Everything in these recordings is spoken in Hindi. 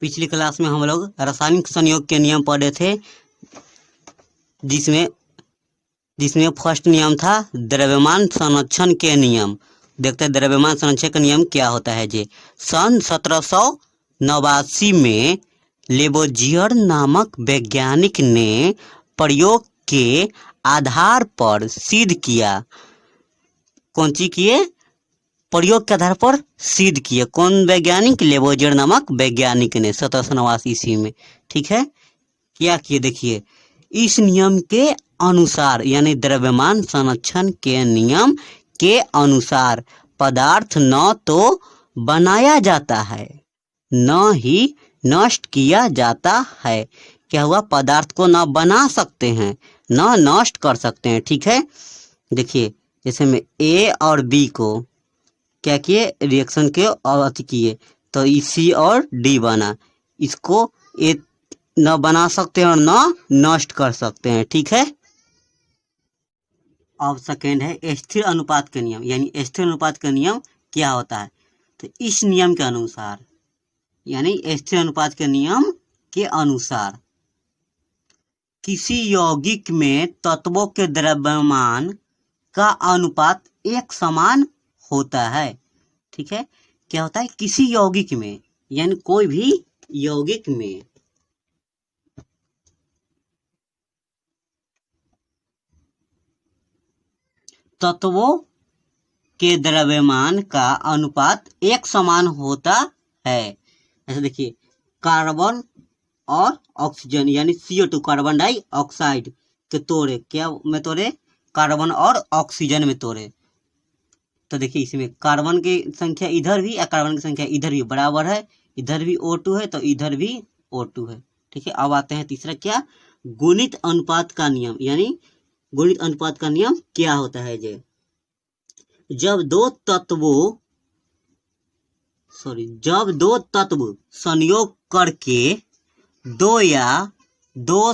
पिछली क्लास में हम लोग रासायनिक संयोग के नियम पढ़े थे, जिसमें फर्स्ट नियम था द्रव्यमान संरक्षण के नियम। देखते हैं द्रव्यमान संरक्षण का नियम क्या होता है। जी, सन 1789 में लेबोजियर नामक वैज्ञानिक ने प्रयोग के आधार पर सिद्ध किया। कौन सी किए? प्रयोग के आधार पर सिद्ध किए। कौन वैज्ञानिक? लेबोजियर नामक वैज्ञानिक ने 1789 ईस्वी में। ठीक है, क्या किए देखिए, इस नियम के अनुसार यानी द्रव्यमान संरक्षण के नियम के अनुसार पदार्थ न तो बनाया जाता है न ही नष्ट किया जाता है। क्या हुआ? पदार्थ को न बना सकते हैं न नष्ट कर सकते हैं। ठीक है, देखिए जैसे में ए और बी को क्या किए, रिएक्शन के और अति किए तो सी और डी बना। इसको ए न बना सकते हैं और न नष्ट कर सकते हैं। ठीक है, अब सेकेंड है स्थिर अनुपात के नियम। यानी स्थिर अनुपात का नियम क्या होता है? तो इस नियम के अनुसार यानी स्थिर अनुपात के नियम के अनुसार किसी यौगिक में तत्वों के द्रव्यमान का अनुपात एक समान होता है। ठीक है, क्या होता है? किसी यौगिक में यानी कोई भी यौगिक में तत्वों के द्रव्यमान का अनुपात एक समान होता है। ऐसे देखिए, कार्बन और ऑक्सीजन यानी CO2 कार्बन डाइऑक्साइड के तोड़े क्या में तोड़े? कार्बन और ऑक्सीजन में तोड़े। तो देखिए इसमें कार्बन की संख्या इधर भी या कार्बन की संख्या इधर भी बराबर है। इधर भी O2 है तो इधर भी O2 है। ठीक है, अब आते हैं तीसरा, क्या? गुणित अनुपात का नियम। यानी गुणित अनुपात का नियम क्या होता है? जब दो तत्व संयोग करके दो या दो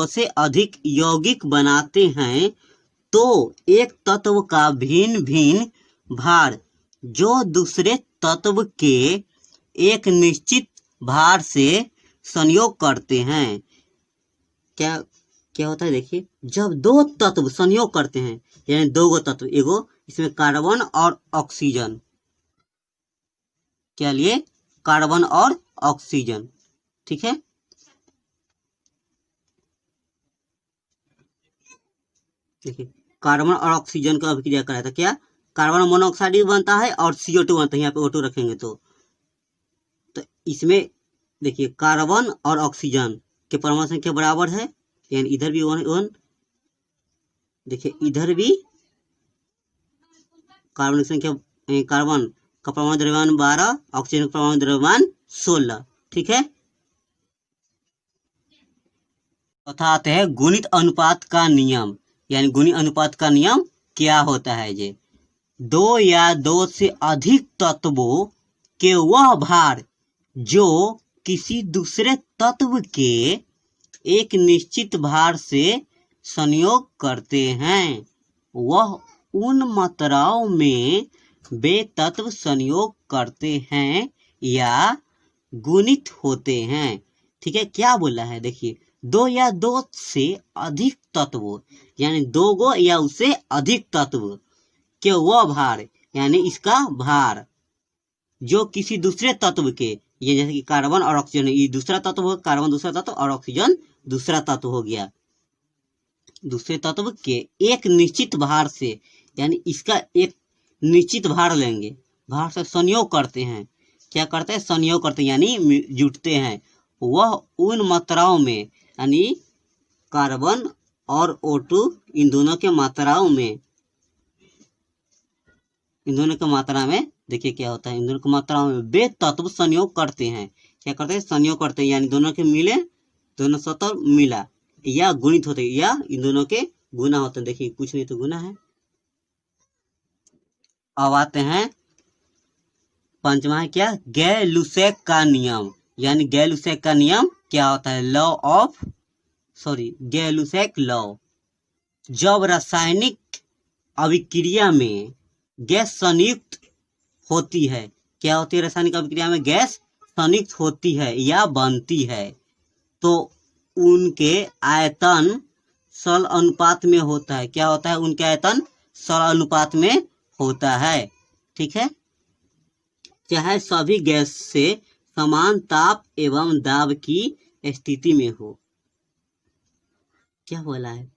से अधिक यौगिक बनाते हैं तो एक तत्व का भिन्न भिन्न भार जो दूसरे तत्व के एक निश्चित भार से संयोग करते हैं। क्या होता है? देखिए, जब दो तत्व संयोग करते हैं यानी दो गो तत्व, एगो इसमें कार्बन और ऑक्सीजन, क्या लिए? कार्बन और ऑक्सीजन। ठीक है, देखिए कार्बन और ऑक्सीजन का अभिक्रिया कराया था। क्या? कार्बन मोनोऑक्साइड बनता है और CO2 बनता है। यहाँ पे O2 रखेंगे तो इसमें देखिए कार्बन और ऑक्सीजन के परमाणु संख्या बराबर है, यानी इधर भी 1 देखिए इधर भी कार्बन की संख्या, कार्बन का परमाणु द्रव्यमान 12, ऑक्सीजन का परमाणु द्रव्यमान 16। ठीक है, चौथा आते हैं गुणित अनुपात का नियम। यानी गुणित अनुपात का नियम क्या होता है? दो या दो से अधिक तत्वों के वह भार जो किसी दूसरे तत्व के एक निश्चित भार से संयोग करते हैं, वह उन मात्राओं में वे तत्व संयोग करते हैं या गुणित होते हैं। ठीक है, क्या बोला है? देखिए, दो या दो से अधिक तत्व यानी दो गो या उससे अधिक तत्व के वह भार यानी इसका भार जो किसी दूसरे तत्व के, ये जैसे कि कार्बन और ऑक्सीजन, ये दूसरा तत्व हो, कार्बन दूसरा तत्व और ऑक्सीजन दूसरा तत्व हो गया, दूसरे तत्व के एक निश्चित भार से यानी इसका एक निश्चित भार लेंगे, भार से संयोग करते हैं। क्या करते हैं? संयोग करते हैं यानी जुटते हैं। वह उन मात्राओं में यानी कार्बन और O2 इन दोनों के मात्राओं में देखिए क्या होता है, इन दोनों की मात्राओं में वे तत्व संयोग करते हैं। क्या करते हैं? संयोग करते हैं, यानी दोनों के मिले, दोनों सतह मिला या गुणित होते हैं या इन दोनों के गुना होते हैं। देखिए कुछ नहीं तो गुना है। अब आते हैं पंचमा है, क्या? गैर-लुसैक का नियम। यानी गैर-लुसैक का नियम क्या होता है? गैर-लुसैक लॉ। जब रासायनिक अभिक्रिया में गैस संयुक्त होती है क्या होती है रासायनिक अभिक्रिया में? गैस संयुक्त होती है या बनती है, तो उनके आयतन सरल अनुपात में होता है। क्या होता है? उनके आयतन सरल अनुपात में होता है। ठीक है, चाहे सभी गैस से समान ताप एवं दाब की स्थिति में हो। क्या बोला है?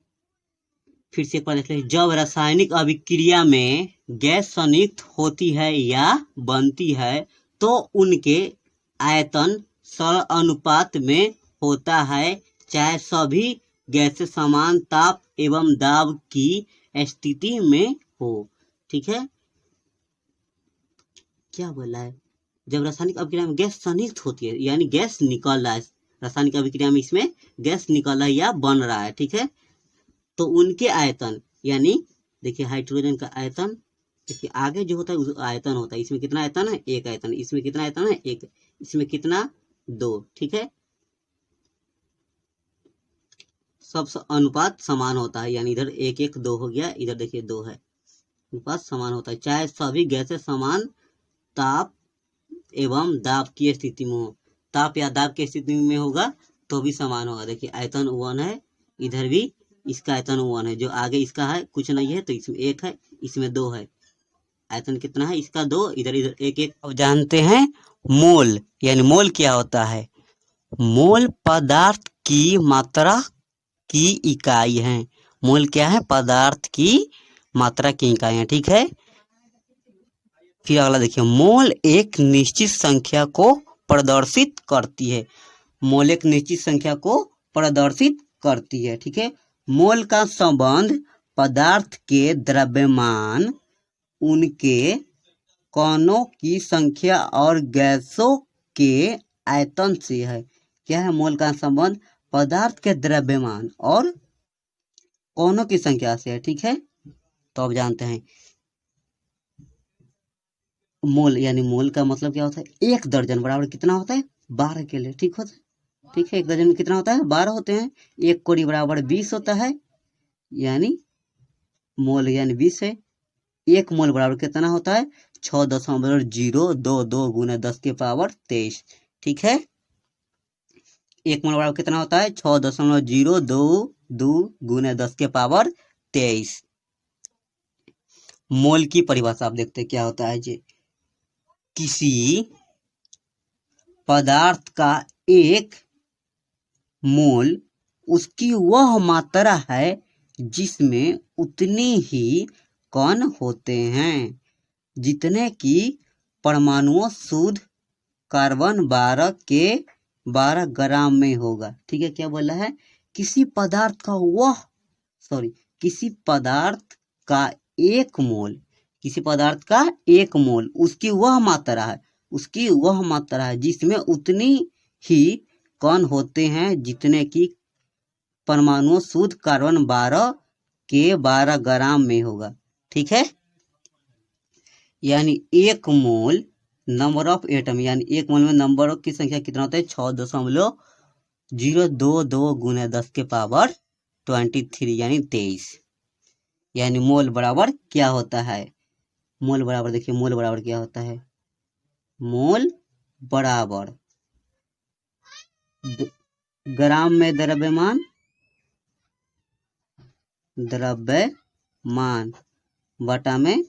फिर से एक बार देख लें। जब रासायनिक अभिक्रिया में गैस संयुक्त होती है या बनती है तो उनके आयतन सरल अनुपात में होता है, चाहे सभी गैसें समान ताप एवं दाब की स्थिति में हो। ठीक है, क्या बोला है? जब रासायनिक अभिक्रिया में गैस संयुक्त होती है यानी गैस निकल रहा है, रासायनिक अभिक्रिया में इसमें गैस निकल रहा है या बन रहा है। ठीक है, तो उनके आयतन यानी देखिए हाइड्रोजन का आयतन, देखिए आगे जो होता है उस आयतन होता है। इसमें कितना आयतन है? एक आयतन। इसमें कितना आयतन है? एक। इसमें कितना? दो। ठीक है, सब अनुपात समान होता है, यानी इधर एक एक दो हो गया, इधर देखिए दो है, अनुपात समान होता है, चाहे सभी गैसें समान ताप एवं दाब की स्थिति में हो। ताप या दाब की स्थिति में होगा तो भी समान होगा। देखिए आयतन 1 है, इधर भी इसका आयतन 1 है, जो आगे इसका है कुछ नहीं है तो इसमें 1 है, इसमें 2 है। आयतन कितना है इसका? 2। इधर इधर 1 1। अब जानते हैं मोल, यानी मोल क्या होता है? मोल पदार्थ की मात्रा की इकाई है। मोल क्या है? पदार्थ की मात्रा की इकाई है। ठीक है, फिर अगला देखिए, मोल एक निश्चित संख्या को प्रदर्शित करती है। मोल एक निश्चित संख्या को प्रदर्शित करती है। ठीक है, मोल का संबंध पदार्थ के द्रव्यमान, उनके कणों की संख्या और गैसों के आयतन से है। क्या है मोल का संबंध? पदार्थ के द्रव्यमान और कणों की संख्या से है। ठीक है, तो अब जानते हैं मोल, यानी मोल का मतलब क्या होता है? 1 दर्जन बराबर कितना होता है? 12 केले। ठीक होता है, ठीक है, 1 दर्जन में कितना होता है? 12 होते हैं। 1 कोड़ी बराबर 20 होता है, यानी मोल यानी 20 है। 1 मोल बराबर कितना होता है? 6.022 गुना 10 के पावर 23। ठीक है, 1 मोल बराबर कितना होता है? 6.022 गुना 10 के पावर 23। मोल की परिभाषा आप देखते हैं क्या होता है जी। किसी पदार्थ का 1 मोल उसकी वह मात्रा है जिसमें उतनी ही कण होते हैं जितने की परमाणुओं शुद्ध कार्बन 12 के 12 ग्राम में होगा। ठीक है, क्या बोला है? किसी पदार्थ का किसी पदार्थ का 1 मोल, किसी पदार्थ का 1 मोल उसकी वह मात्रा है जिसमें उतनी ही कण होते हैं जितने की परमाणु शुद्ध कार्बन 12 के 12 ग्राम में होगा। ठीक है, यानी 1 मोल नंबर ऑफ एटम, यानी 1 मोल में नंबरों की संख्या कितना होता है? 6.022 गुना 10 के पावर 23 यानी 23। यानी मोल बराबर क्या होता है? मोल बराबर देखिए, मोल बराबर क्या होता है? मोल बराबर ग्राम में द्रव्यमान बटा में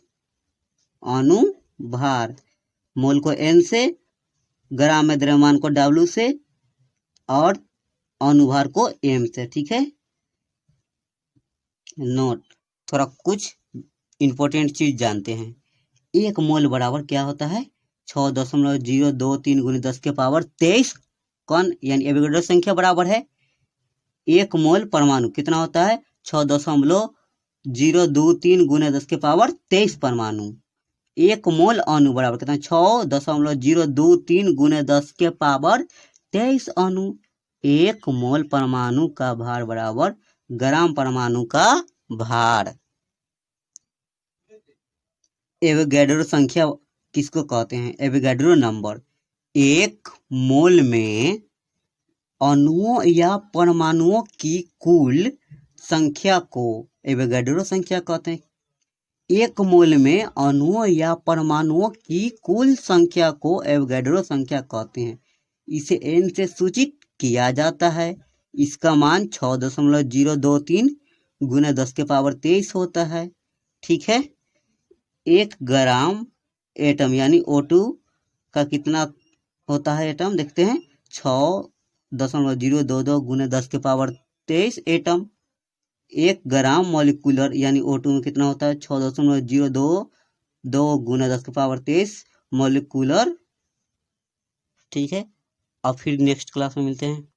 अनुभार। मोल को N से, ग्राम में द्रव्यमान को W से और अनुभार को M से। ठीक है, नोट, थोड़ा कुछ इंपॉर्टेंट चीज जानते हैं। 1 मोल बराबर क्या होता है? 6.023 गुना 10 के पावर 23 कण, यानी एवोगैड्रो संख्या बराबर है 1 मोल परमाणु कितना होता है? 6.023 गुना 10 के पावर 23 परमाणु। 1 मोल अणु बराबर कितना? 6.023 गुना 10 के पावर 23 अणु। 1 मोल परमाणु का भार बराबर ग्राम परमाणु का भार। एवोगैड्रो संख्या किसको कहते हैं? Avogadro number. 1 मोल में अणुओं या परमाणुओं की कुल संख्या को एवोगैड्रो संख्या कहते हैं। एक मोल में अणुओं या परमाणुओं की कुल संख्या को एवोगैड्रो संख्या कहते हैं। इसे n से सूचित किया जाता है। इसका मान 6.023 गुना 10⁻23 होता है। ठीक है। 1 ग्राम एटम यानी O2 का कितना होता है एटम, देखते हैं 6.022 गुना 10⁻23 एटम। 1 ग्राम मॉलिक्यूलर यानी O2 में कितना होता है 6.022 गुना 10⁻23 मॉलिक्यूलर। ठीक है। अब फिर नेक्स्ट क्लास में मिलते हैं।